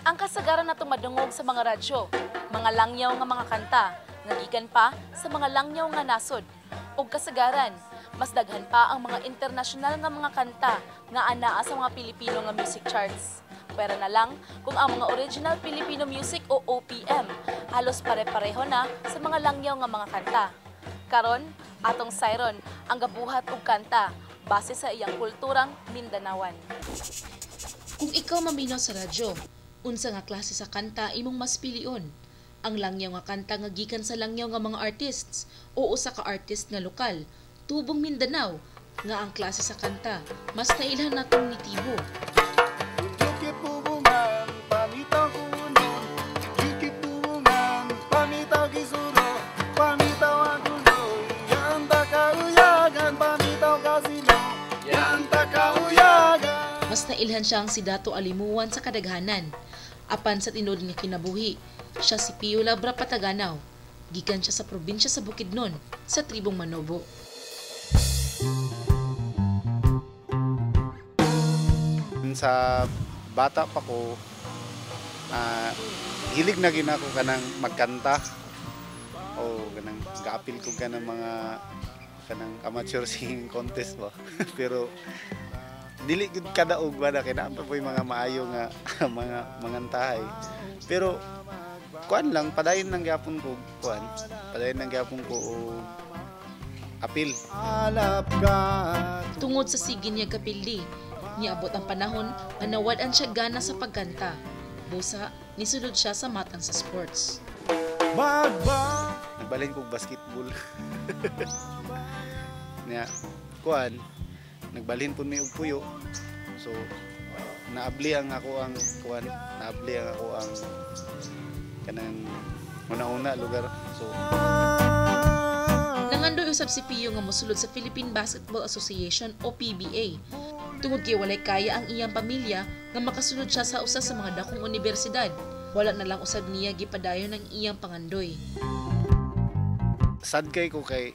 Ang kasagaran na tumadungog sa mga radyo, mga langyaw nga mga kanta, nagikan pa sa mga langyaw nga nasod. O kasagaran, mas daghan pa ang mga internasyonal nga mga kanta nga anaa sa mga Pilipino nga music charts. Pwera na lang kung ang mga original Filipino music o OPM halos pare-pareho na sa mga langyaw nga mga kanta. Karon, atong sayron ang gabuhat og kanta base sa iyang kulturang Mindanawan. Kung ikaw maminaw sa radyo, unsa nga klase sa kanta imong mas pilion? Ang langyaw nga kanta nga gikan sa langyaw nga mga artists o usa ka artist nga lokal, tubong Mindanao nga ang klase sa kanta mas nailhan natong nitibo. Mas nailhan siyang si Dato Alimuan sa kadaghanan. Apan sa tinud nga kinabuhi, siya si Pio Labra Pataganaw. Gikan siya sa probinsya sa Bukidnon, sa tribong Manobo. Sa bata pa ko, hilig na gina ko kanang magkanta o kanang gaapil ko kanang mga kanang amateur singing contest ba. Pero dili gud kadaog ba na kinaan pa po yung mga maayo nga mga mangantahay. Pero kuan lang padayon nang gyapon ko kuan, padayon nang gyapon ko og apil. Tungod sa sige niya kapildi, niabot ang panahon nga nawad-an siya gana sa pagkanta. Busa, nisulod siya sa matang sa sports. Nagbalhin ko basketball. Nya kuan, nagbalhin po mi og puyo. So naabli ang ako ang kuan, naabli ang ako ang kanang una-una lugar. So nangandoy usab si Pio nga mosulod sa Philippine Basketball Association o PBA. Tungod kay walay kaya ang iyang pamilya nga makasunod siya sa usa sa mga dakong universidad. Wala na lang usab niya gipadayon ang iyang pangandoy. Sad kay ko kay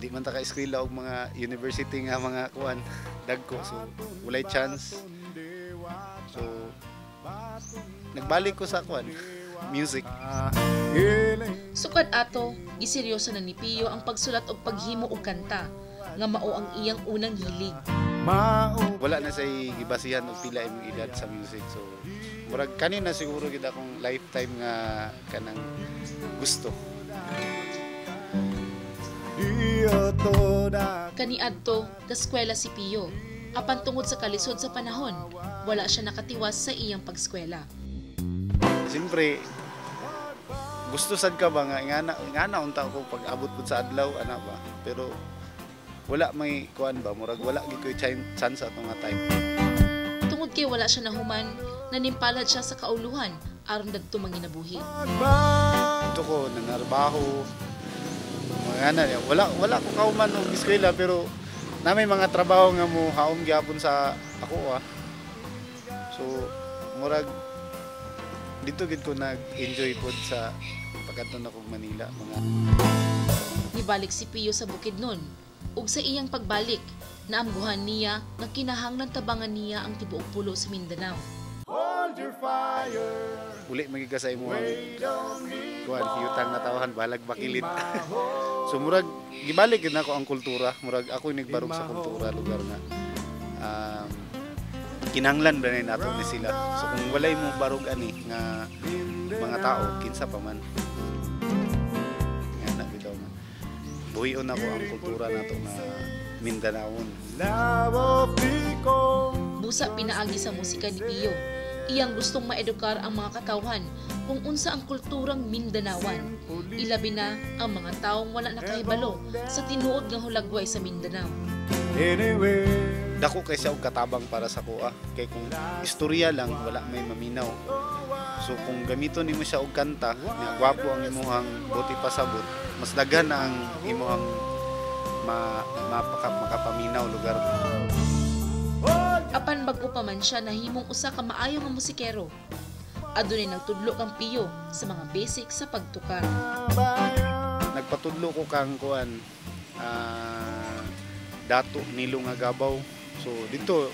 di man ta ka eskwela og mga university nga mga kuan dagko, so walay chance. So nagbalik ko sa kuan music. Sukad ato, giseryoso na ni Pio ang pagsulat og paghimo og kanta nga mao ang iyang unang hilig. Wala na say gibasihan og pila imong edad sa music. So murag kanina siguro gid akong lifetime nga kanang gusto. Kaniadto kaskwela si Pio. Apan tungod sa kalisod sa panahon, wala siya nakatiwas sa iyang pagskwela. Siyempre, gusto sad ka ba nga ngana unta ko pag abot pud sa adlaw ana ba. Pero wala may kuan ba, murag wala gid koy chance ato nga time. Tungod kay wala siya nahuman, nanimpalad siya sa kauluhan aron dadto manginabuhi. Ito ko nanarbaho. Wala ko kauman og eskwela pero na may mga trabaho nga mo haom gyapon sa ako So murag dito gid ko nag-enjoy pod sa pagkadto na kog Manila mga. Nibalik si Pio sa Bukidnon ug sa iyang pagbalik naamguhan niya nga kinahanglan tabangan niya ang tibuok pulo sa Mindanao. Hold your fire. Uli magiging sa imo ang kuan hiyutang na tawahan balag bakilid. So murag gibalik gid nako ang kultura, murag ako nagbarog sa kultura lugar nga kinahanglan ba na nato ni sila. So kung walay mo barog ani nga mga tao kinsa pa man. Nga na bitaw na. Buhion ako ang kultura nato nga Mindanaon. Busa pinaagi sa musika ni Pio. Iyang gustong maedukar ang mga katawhan kung unsa ang kulturang Mindanawan. Ilabi na ang mga taong wala nakahibalo sa tinuod nga hulagway sa Mindanao. Dako kay siya og katabang para sa kuha. Kay kung istorya lang wala may maminaw. So kung gamiton nimo siya og kanta, nga gwapo ang imong buti pasabot, mas daghan na ang imong makapaminaw lugar. Apan bag-o pa man siya nahimong usa ka maayo nga musikero. Adunay nagtudlo kang Pio sa mga basic sa pagtukar. Nagpatudlo ko kang kuan Dato Nilo nga Gabaw. So dito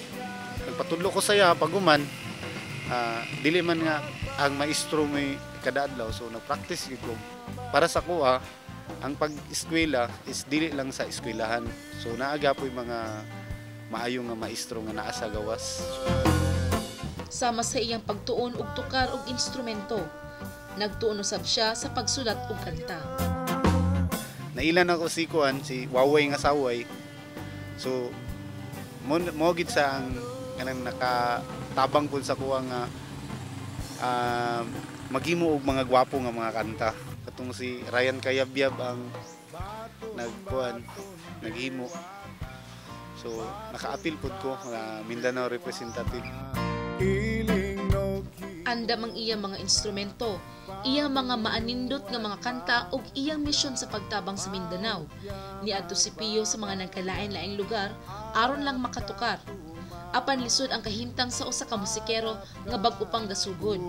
nagpatudlo ko saya paguman dili man nga ang maestro may kada adlaw, so nag-practice gid ko. Para sa kuha, ang pag-eskwela is dili lang sa eskwelahan. So naagapoy mga maayo nga maestro nga naa sa gawas. Sama sa iyang pagtuon og tukar og instrumento, nagtuon usab siya sa pagsulat og kanta. Nailan ako si kuan si Waway nga saway. So mo gid sa ang kanang nakatabang pud sa kuha nga maghimo og mga gwapo nga mga kanta. Katong si Ryan Cayabyab ang naghimo. So naka-appeal pud ko na Mindanao representative. Andam ang iyang mga instrumento, iyang mga maanindot nga mga kanta ug iyang misyon sa pagtabang sa Mindanao. Niadto si Pio sa mga nagkalain-laing lugar aron lang makatukar. Apan lisod ang kahimtang sa usa ka musikero nga bag-o pang gasugod.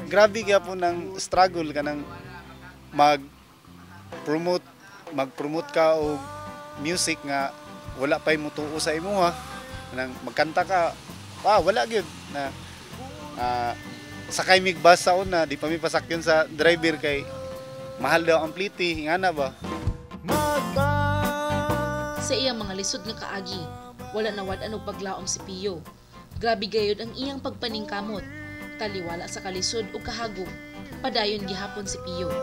Grabe gyapon ang struggle kanang mag-promote ka og music nga wala pay mutuo sa imuha. Nang magkanta ka, wala gyud na sakay mig bus sa una, di pa mi pasakyon sa driver kay mahal daw ang pliti, ingana ba? Sa iyang mga lisod nga kaagi, wala nawad-an og paglaom si Pio. Grabe gayud ang iyang pagpaningkamot, taliwala sa kalisod ug kahagom. Padayon gihapon si Pio.